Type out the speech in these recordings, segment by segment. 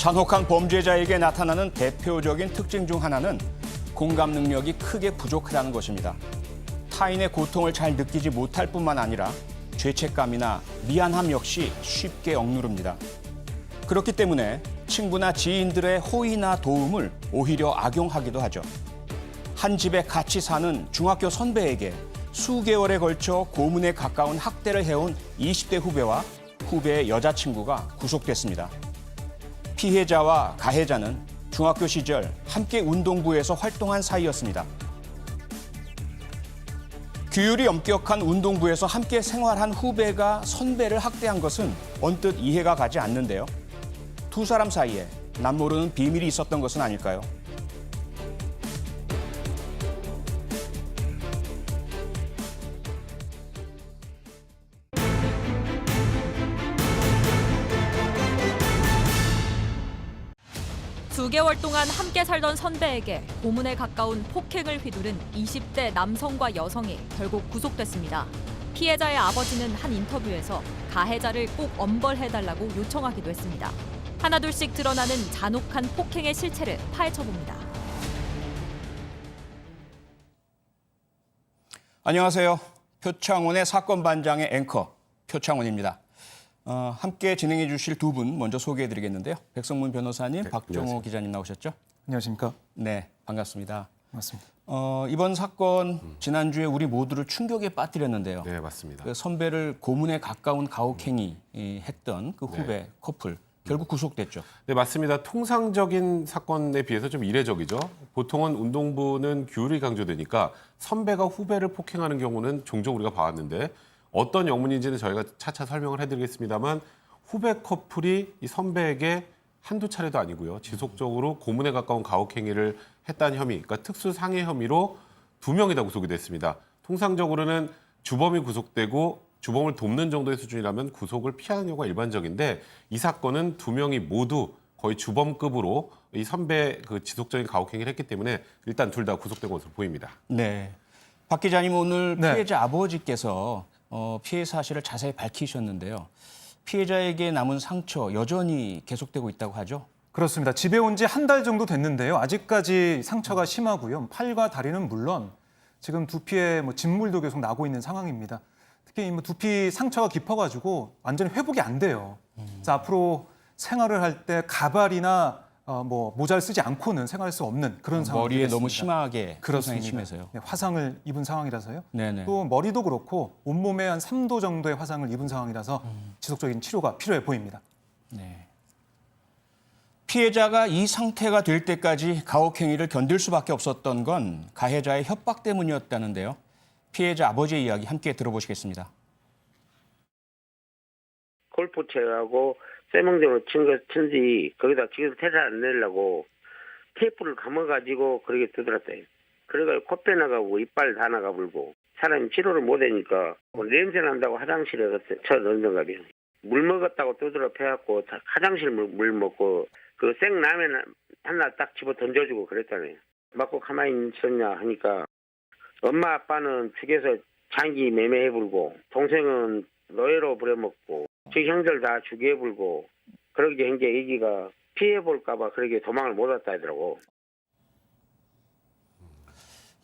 잔혹한 범죄자에게 나타나는 대표적인 특징 중 하나는 공감 능력이 크게 부족하다는 것입니다. 타인의 고통을 잘 느끼지 못할 뿐만 아니라 죄책감이나 미안함 역시 쉽게 억누릅니다. 그렇기 때문에 친구나 지인들의 호의나 도움을 오히려 악용하기도 하죠. 한 집에 같이 사는 중학교 선배에게 수개월에 걸쳐 고문에 가까운 학대를 해온 20대 후배와 후배의 여자친구가 구속됐습니다. 피해자와 가해자는 중학교 시절 함께 운동부에서 활동한 사이였습니다. 규율이 엄격한 운동부에서 함께 생활한 후배가 선배를 학대한 것은 언뜻 이해가 가지 않는데요. 두 사람 사이에 남모르는 비밀이 있었던 것은 아닐까요? 수개월 동안 함께 살던 선배에게 고문에 가까운 폭행을 휘두른 20대 남성과 여성이 결국 구속됐습니다. 피해자의 아버지는 한 인터뷰에서 가해자를 꼭 엄벌해달라고 요청하기도 했습니다. 하나둘씩 드러나는 잔혹한 폭행의 실체를 파헤쳐봅니다. 안녕하세요. 표창원의 사건 반장의 앵커 표창원입니다. 함께 진행해 주실 두 분 먼저 소개해 드리겠는데요. 백성문 변호사님, 네, 박종호 안녕하세요. 기자님 나오셨죠? 안녕하십니까? 네, 반갑습니다. 맞습니다. 이번 사건 지난주에 우리 모두를 충격에 빠뜨렸는데요. 네, 맞습니다. 그 선배를 고문에 가까운 가혹행위 했던 그 후배 네. 커플 결국 구속됐죠. 네, 맞습니다. 통상적인 사건에 비해서 좀 이례적이죠. 보통은 운동부는 규율이 강조되니까 선배가 후배를 폭행하는 경우는 종종 우리가 봐왔는데 어떤 영문인지는 저희가 차차 설명을 해드리겠습니다만 후배 커플이 이 선배에게 한두 차례도 아니고요. 지속적으로 고문에 가까운 가혹행위를 했다는 혐의, 그러니까 특수상해 혐의로 2명이 다 구속이 됐습니다. 통상적으로는 주범이 구속되고 주범을 돕는 정도의 수준이라면 구속을 피하는 경우가 일반적인데 이 사건은 2명이 모두 거의 주범급으로 이 선배 그 지속적인 가혹행위를 했기 때문에 일단 둘 다 구속된 것으로 보입니다. 네. 박 기자님 오늘 네. 피해자 아버지께서 피해 사실을 자세히 밝히셨는데요. 피해자에게 남은 상처 여전히 계속되고 있다고 하죠? 그렇습니다. 집에 온 지 한 달 정도 됐는데요. 아직까지 상처가 심하고요. 팔과 다리는 물론 지금 두피에 진물도 계속 나고 있는 상황입니다. 특히 두피 상처가 깊어가지고 완전히 회복이 안 돼요. 그래서 앞으로 생활을 할 때 가발이나 모자를 쓰지 않고는 생활할 수 없는 그런 상황이 머리에 되겠습니다. 너무 심하게 손상이 그렇습니다. 심해서요. 네, 화상을 입은 상황이라서요. 네네. 또 머리도 그렇고 온몸에 한 3도 정도의 화상을 입은 상황이라서 지속적인 치료가 필요해 보입니다. 네. 피해자가 이 상태가 될 때까지 가혹행위를 견딜 수밖에 없었던 건 가해자의 협박 때문이었다는데요. 피해자 아버지의 이야기 함께 들어보시겠습니다. 골프채하고 쇠멍대로 친지 거기다 집에서 태세 안 내려고 테이프를 감아가지고 그렇게 두드렸어요. 그래가지고 코빼 나가고 이빨 다 나가불고 사람이 치료를 못하니까 냄새 난다고 화장실에 쳐 넣는다고요. 물 먹었다고 두드려 패갖고 화장실 물 먹고 그 생라면 하나 딱 집어 던져주고 그랬잖아요. 맞고 가만히 있었냐 하니까 엄마 아빠는 죽여서 장기 매매해불고 동생은 노예로 부려먹고 제 형들 다 죽여불고 그러게 한 게 애기가 피해볼까 봐 그렇게 도망을 못 왔다 하더라고.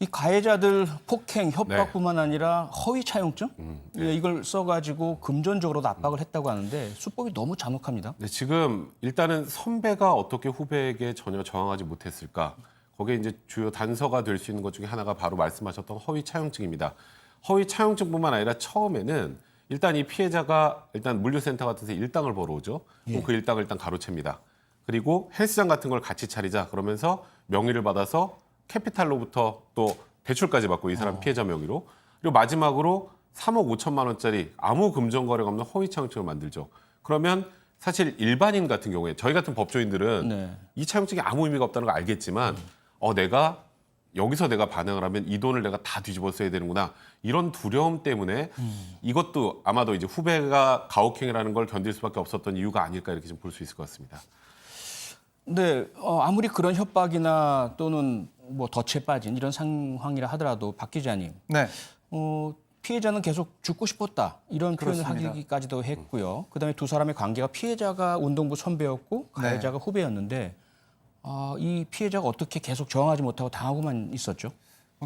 이 가해자들 폭행, 협박뿐만 아니라 허위 차용증? 네. 이걸 써가지고 금전적으로도 압박을 했다고 하는데 수법이 너무 잔혹합니다. 네, 지금 일단은 선배가 어떻게 후배에게 전혀 저항하지 못했을까? 거기에 이제 주요 단서가 될 수 있는 것 중에 하나가 바로 말씀하셨던 허위 차용증입니다. 허위 차용증뿐만 아니라 처음에는 일단 이 피해자가 일단 물류센터 같은 데서 일당을 벌어오죠. 그럼 그 일당을 일단 가로챕니다. 그리고 헬스장 같은 걸 같이 차리자 그러면서 명의를 받아서 캐피탈로부터 또 대출까지 받고 이 사람 피해자 명의로 그리고 마지막으로 3억 5천만 원짜리 아무 금전 거래가 없는 허위 차용증을 만들죠. 그러면 사실 일반인 같은 경우에 저희 같은 법조인들은 네. 이 차용증이 아무 의미가 없다는 걸 알겠지만 내가 여기서 내가 반응을 하면 이 돈을 내가 다 뒤집어 써야 되는구나. 이런 두려움 때문에 이것도 아마도 이제 후배가 가혹행위라는 걸 견딜 수밖에 없었던 이유가 아닐까 이렇게 좀 볼 수 있을 것 같습니다. 근데 아무리 그런 협박이나 또는 덫에 빠진 이런 상황이라 하더라도 박 기자님, 네. 피해자는 계속 죽고 싶었다 이런 표현을 그렇습니다. 하기까지도 했고요. 그다음에 두 사람의 관계가 피해자가 운동부 선배였고 가해자가 후배였는데 이 피해자가 어떻게 계속 저항하지 못하고 당하고만 있었죠?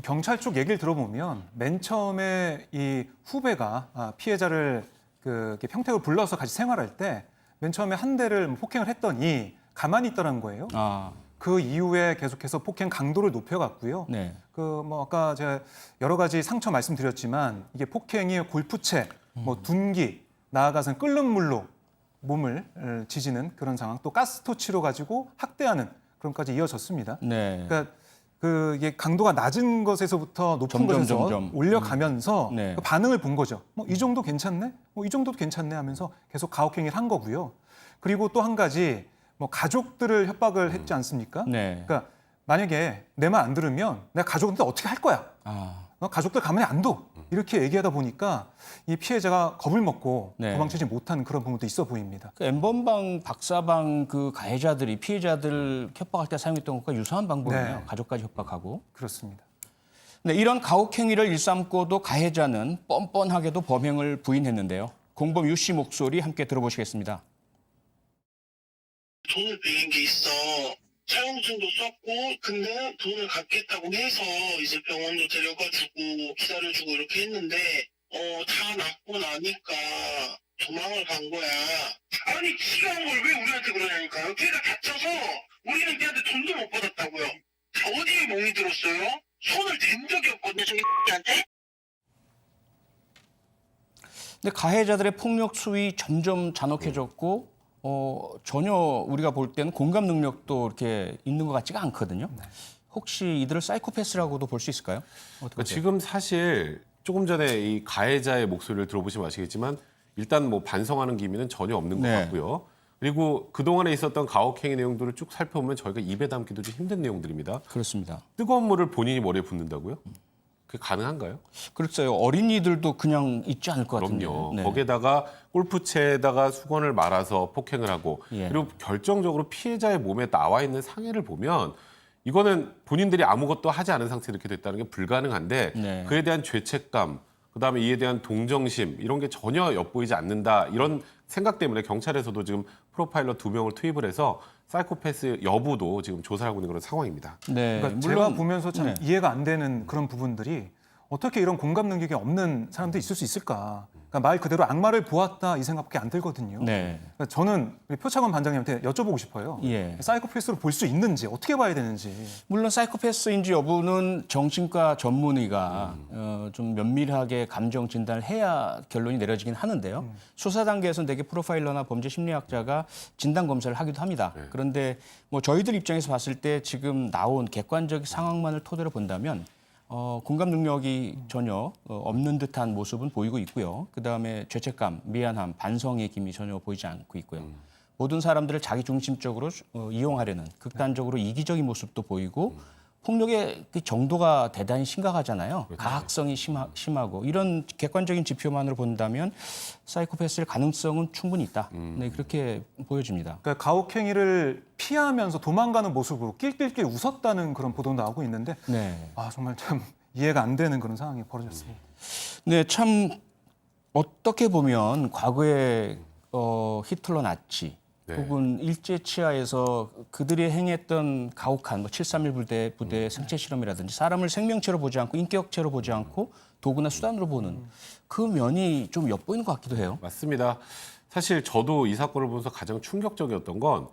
경찰 쪽 얘기를 들어보면 맨 처음에 이 후배가 피해자를 이렇게 평택을 불러서 같이 생활할 때 맨 처음에 한 대를 폭행을 했더니 가만히 있더라는 거예요. 그 이후에 계속해서 폭행 강도를 높여갔고요. 네. 아까 제가 여러 가지 상처 말씀드렸지만 이게 폭행이 골프채, 둔기, 나아가서는 끓는 물로 몸을 지지는 그런 상황, 또 가스토치로 가지고 학대하는 그런까지 이어졌습니다. 네. 그러니까 이게 강도가 낮은 것에서부터 높은 것에서 올려가면서 네. 그 반응을 본 거죠. 이 정도 괜찮네? 이 정도도 괜찮네 하면서 계속 가혹행위를 한 거고요. 그리고 또 한 가지 가족들을 협박을 했지 않습니까? 네. 그러니까 만약에 내 말 안 들으면 내가 가족한테 어떻게 할 거야? 가족들 가만히 안 둬. 이렇게 얘기하다 보니까 이 피해자가 겁을 먹고 네. 도망치지 못하는 그런 부분도 있어 보입니다. 그 N번방, 박사방 그 가해자들이 피해자들 협박할 때 사용했던 것과 유사한 방법이에요. 네. 가족까지 협박하고. 그렇습니다. 네, 이런 가혹행위를 일삼고도 가해자는 뻔뻔하게도 범행을 부인했는데요. 공범 유 씨 목소리 함께 들어보시겠습니다. 돈을 빌린 게 있어. 사용증도 썼고, 근데 돈을 갚겠다고 해서 이제 병원도 데려가주고 기다려주고 이렇게 했는데, 다 낫고 나니까 도망을 간 거야. 아니, 지가 한 걸 왜 우리한테 그러냐니까요. 걔가 다쳐서 우리는 걔한테 돈도 못 받았다고요. 어디에 멍이 들었어요? 손을 댄 적이 없거든요, 저기 한테. 근데 가해자들의 폭력 수위 점점 잔혹해졌고 전혀 우리가 볼 때는 공감 능력도 이렇게 있는 것 같지가 않거든요. 혹시 이들을 사이코패스라고도 볼 수 있을까요? 그러니까 지금 사실 조금 전에 이 가해자의 목소리를 들어보시면 아시겠지만 일단 뭐 반성하는 기미는 전혀 없는 것 네. 같고요. 그리고 그동안에 있었던 가혹행위 내용들을 쭉 살펴보면 저희가 입에 담기도 좀 힘든 내용들입니다. 그렇습니다. 뜨거운 물을 본인이 머리에 붓는다고요? 그게 가능한가요? 글쎄요. 어린이들도 그냥 있지 않을 것 같은데요. 그럼요. 네. 거기에다가 골프채에다가 수건을 말아서 폭행을 하고 예. 그리고 결정적으로 피해자의 몸에 나와 있는 상해를 보면 이거는 본인들이 아무것도 하지 않은 상태로 이렇게 됐다는 게 불가능한데 네. 그에 대한 죄책감, 그다음에 이에 대한 동정심 이런 게 전혀 엿보이지 않는다. 이런 생각 때문에 경찰에서도 지금 프로파일러 2명을 투입을 해서 사이코패스 여부도 지금 조사를 하고 있는 그런 상황입니다. 네. 그러니까 제가 물론 보면서 참 네. 이해가 안 되는 그런 부분들이 어떻게 이런 공감 능력이 없는 사람들이 있을 수 있을까? 그러니까 말 그대로 악마를 보았다 이 생각밖에 안 들거든요. 네. 그러니까 저는 우리 표창원 반장님한테 여쭤보고 싶어요. 예. 사이코패스로 볼 수 있는지 어떻게 봐야 되는지. 물론 사이코패스인지 여부는 정신과 전문의가 좀 면밀하게 감정 진단을 해야 결론이 내려지긴 하는데요. 수사 단계에서는 대개 프로파일러나 범죄 심리학자가 진단 검사를 하기도 합니다. 그런데 뭐 저희들 입장에서 봤을 때 지금 나온 객관적 상황만을 토대로 본다면 공감 능력이 전혀 없는 듯한 모습은 보이고 있고요. 그다음에 죄책감, 미안함, 반성의 기미 전혀 보이지 않고 있고요. 모든 사람들을 자기 중심적으로 이용하려는 극단적으로 이기적인 모습도 보이고 폭력의 그 정도가 대단히 심각하잖아요. 가학성이 심하고 이런 객관적인 지표만으로 본다면 사이코패스일 가능성은 충분히 있다. 네, 그렇게 보여집니다. 그러니까 가혹행위를 피하면서 도망가는 모습으로 낄낄낄 웃었다는 그런 보도 나오고 있는데 네. 정말 참 이해가 안 되는 그런 상황이 벌어졌습니다. 네, 참 어떻게 보면 과거에 히틀러 나치 네. 혹은 일제 치하에서 그들이 행했던 가혹한 731 부대 생체 실험이라든지 사람을 생명체로 보지 않고 인격체로 보지 않고 도구나 수단으로 보는 그 면이 좀 엿보이는 것 같기도 해요. 맞습니다. 사실 저도 이 사건을 보면서 가장 충격적이었던 건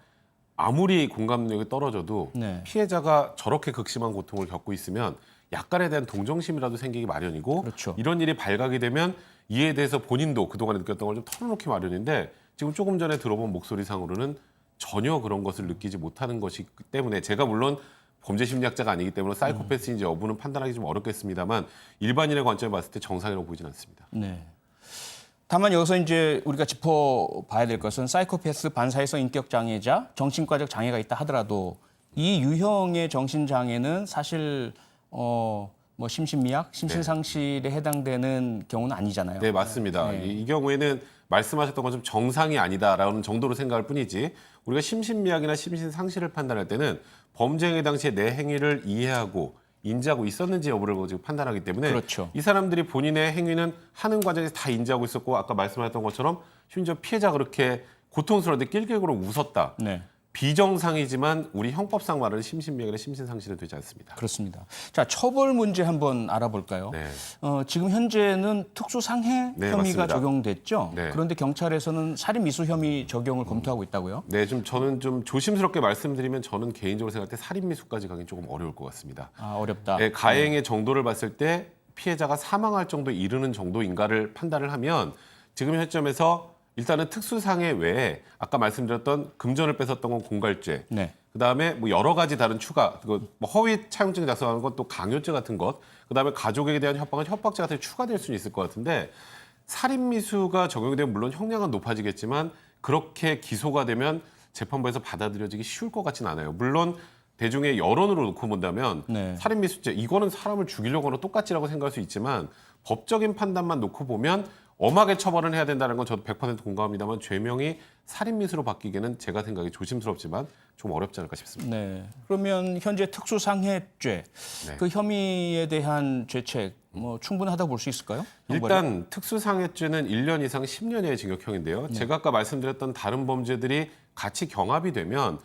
아무리 공감 능력이 떨어져도 네. 피해자가 저렇게 극심한 고통을 겪고 있으면 약간에 대한 동정심이라도 생기기 마련이고 그렇죠. 이런 일이 발각이 되면 이에 대해서 본인도 그동안에 느꼈던 걸 좀 털어놓기 마련인데 지금 조금 전에 들어본 목소리상으로는 전혀 그런 것을 느끼지 못하는 것이기 때문에 제가 물론 범죄 심리학자가 아니기 때문에 사이코패스인지 여부는 판단하기 좀 어렵겠습니다만 일반인의 관점에 봤을 때 정상이라고 보이진 않습니다. 네. 다만 여기서 이제 우리가 짚어봐야 될 것은 사이코패스, 반사회성 인격 장애자, 정신과적 장애가 있다 하더라도 이 유형의 정신 장애는 사실 뭐 심신미약, 심신상실에 해당되는 경우는 아니잖아요. 네, 맞습니다. 네. 이 경우에는 말씀하셨던 것처럼 정상이 아니다라는 정도로 생각할 뿐이지 우리가 심신미약이나 심신상실을 판단할 때는 범죄 행위 당시에 내 행위를 이해하고 인지하고 있었는지 여부를 지금 판단하기 때문에 그렇죠. 이 사람들이 본인의 행위는 하는 과정에서 다 인지하고 있었고 아까 말씀하셨던 것처럼 심지어 피해자가 그렇게 고통스러운데 낄낄거려 웃었다. 네. 비정상이지만 우리 형법상 말하는 심신미약이나 심신상실은 되지 않습니다. 그렇습니다. 자, 처벌 문제 한번 알아볼까요? 네. 지금 현재는 특수상해 네, 혐의가 맞습니다. 적용됐죠. 네. 그런데 경찰에서는 살인미수 혐의 적용을 검토하고 있다고요? 네, 저는 좀 조심스럽게 말씀드리면 저는 개인적으로 생각할 때 살인미수까지 가긴 조금 어려울 것 같습니다. 아, 어렵다. 네, 가해행의 정도를 봤을 때 피해자가 사망할 정도에 이르는 정도인가를 판단을 하면 지금 현점에서 일단은 특수상해 외에 아까 말씀드렸던 금전을 뺏었던 건 공갈죄, 네. 그다음에 뭐 여러 가지 다른 추가, 뭐 허위 차용증 작성하는 건 또 강요죄 같은 것, 그다음에 가족에게 대한 협박은 협박죄 같은 게 추가될 수는 있을 것 같은데 살인미수가 적용이 되면 물론 형량은 높아지겠지만 그렇게 기소가 되면 재판부에서 받아들여지기 쉬울 것 같지는 않아요. 물론 대중의 여론으로 놓고 본다면 네. 살인미수죄 이거는 사람을 죽이려고 하는 똑같지라고 생각할 수 있지만 법적인 판단만 놓고 보면 엄하게 처벌은 해야 된다는 건 저도 100% 공감합니다만 죄명이 살인미수로 바뀌기는 제가 생각이 조심스럽지만 좀 어렵지 않을까 싶습니다. 네. 그러면 현재 특수상해죄 네. 그 혐의에 대한 죄책 뭐 충분하다고 볼 수 있을까요? 형벌이? 일단 특수상해죄는 1년 이상 10년의 징역형인데요. 제가 아까 말씀드렸던 다른 범죄들이 같이 경합이 되면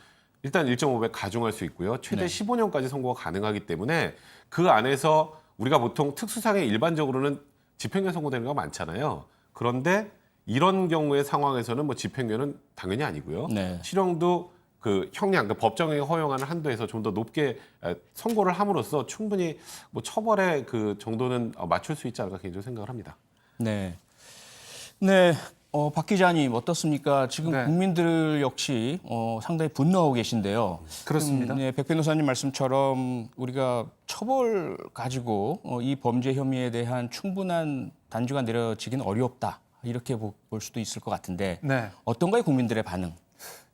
일단 1.5배 가중할 수 있고요. 최대 네. 15년까지 선고가 가능하기 때문에 그 안에서 우리가 보통 특수상해 일반적으로는 집행유예 선고되는 경우가 많잖아요. 그런데 이런 경우의 상황에서는 뭐 집행유예는 당연히 아니고요. 네. 실형도 그 형량, 그러니까 법정이 허용하는 한도에서 좀 더 높게 선고를 함으로써 충분히 뭐 처벌의 그 정도는 맞출 수 있지 않을까 개인적으로 생각을 합니다. 네. 네. 박 기자님 어떻습니까? 지금 네. 국민들 역시 상당히 분노하고 계신데요. 그렇습니다. 네, 백 변호사님 말씀처럼 우리가 처벌 가지고 이 범죄 혐의에 대한 충분한 단죄가 내려지기는 어렵다. 이렇게 볼 수도 있을 것 같은데 네. 어떤가요, 국민들의 반응?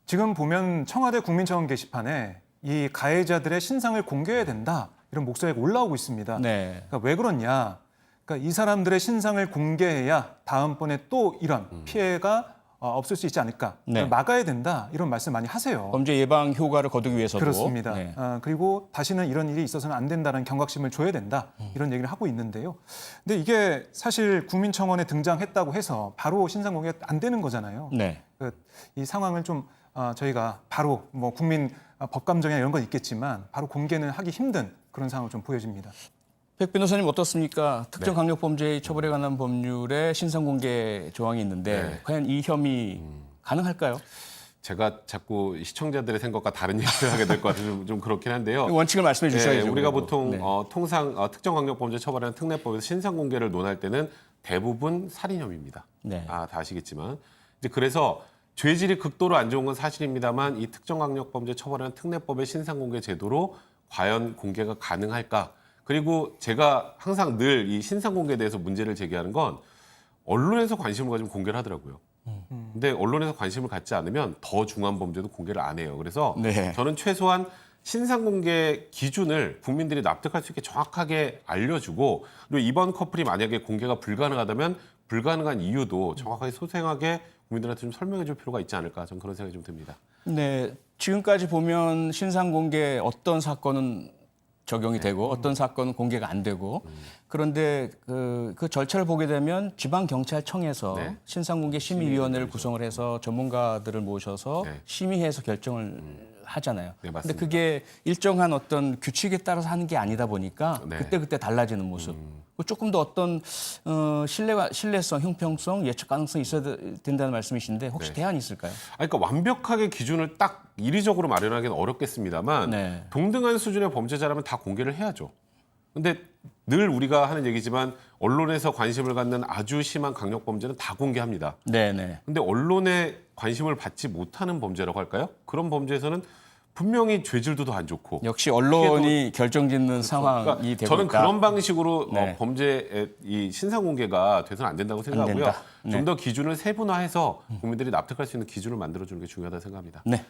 지금 보면 청와대 국민청원 게시판에 이 가해자들의 신상을 공개해야 된다 이런 목소리가 올라오고 있습니다. 네. 그러니까 왜 그러냐? 그러니까 이 사람들의 신상을 공개해야 다음번에 또 이런 피해가 없을 수 있지 않을까? 네. 막아야 된다 이런 말씀 많이 하세요. 범죄 예방 효과를 거두기 위해서도 그렇습니다. 네. 그리고 다시는 이런 일이 있어서는 안 된다는 경각심을 줘야 된다 이런 얘기를 하고 있는데요. 근데 이게 사실 국민청원에 등장했다고 해서 바로 신상 공개가 안 되는 거잖아요. 네. 이 상황을 좀 저희가 바로 뭐 국민 법감정이나 이런 건 있겠지만 바로 공개는 하기 힘든 그런 상황을 좀 보여집니다. 백 변호사님 어떻습니까? 특정 네. 강력범죄의 처벌에 관한 법률에 신상공개 조항이 있는데 네. 과연 이 혐의 가능할까요? 제가 자꾸 시청자들의 생각과 다른 얘기를 하게 될 것 같아서 좀 그렇긴 한데요. 원칙을 말씀해 주셔야죠. 네, 우리가 그리고. 보통 네. 통상 특정 강력범죄 처벌하는 특례법에서 신상 공개를 논할 때는 대부분 살인 혐의입니다. 네. 다 아시겠지만 이제 그래서 죄질이 극도로 안 좋은 건 사실입니다만 이 특정 강력범죄 처벌하는 특례법의 신상 공개 제도로 과연 공개가 가능할까? 그리고 제가 항상 늘 이 신상 공개에 대해서 문제를 제기하는 건 언론에서 관심을 가지면 공개를 하더라고요. 근데 언론에서 관심을 갖지 않으면 더 중한 범죄도 공개를 안 해요. 그래서 네. 저는 최소한 신상 공개 기준을 국민들이 납득할 수 있게 정확하게 알려주고 그리고 이번 커플이 만약에 공개가 불가능하다면 불가능한 이유도 정확하게 소생하게 국민들한테 좀 설명해 줄 필요가 있지 않을까 저는 그런 생각이 좀 듭니다. 네, 지금까지 보면 신상 공개 어떤 사건은 적용이 되고 어떤 사건은 공개가 안 되고 그런데 그 절차를 보게 되면 지방경찰청에서 네. 신상공개 심의위원회를 구성을 해서 전문가들을 모셔서 네. 심의해서 결정을 하잖아요. 네, 근데 맞습니다. 그게 일정한 어떤 규칙에 따라서 하는 게 아니다 보니까 네. 그때 달라지는 모습. 조금 더 어떤 신뢰성, 형평성, 예측 가능성이 있어야 된다는 말씀이신데 혹시 네. 대안이 있을까요? 그러니까 완벽하게 기준을 딱 이리적으로 마련하기는 어렵겠습니다만 네. 동등한 수준의 범죄자라면 다 공개를 해야죠. 근데 늘 우리가 하는 얘기지만 언론에서 관심을 갖는 아주 심한 강력 범죄는 다 공개합니다. 네네. 근데 언론의 관심을 받지 못하는 범죄라고 할까요? 그런 범죄에서는 분명히 죄질도 더 안 좋고 역시 언론이 결정짓는 상황이 그러니까 되고 저는 있다. 그런 방식으로 네. 범죄의 이 신상 공개가 돼서는 안 된다고 생각하고요. 된다. 네. 좀 더 기준을 세분화해서 국민들이 납득할 수 있는 기준을 만들어주는 게 중요하다고 생각합니다. 네,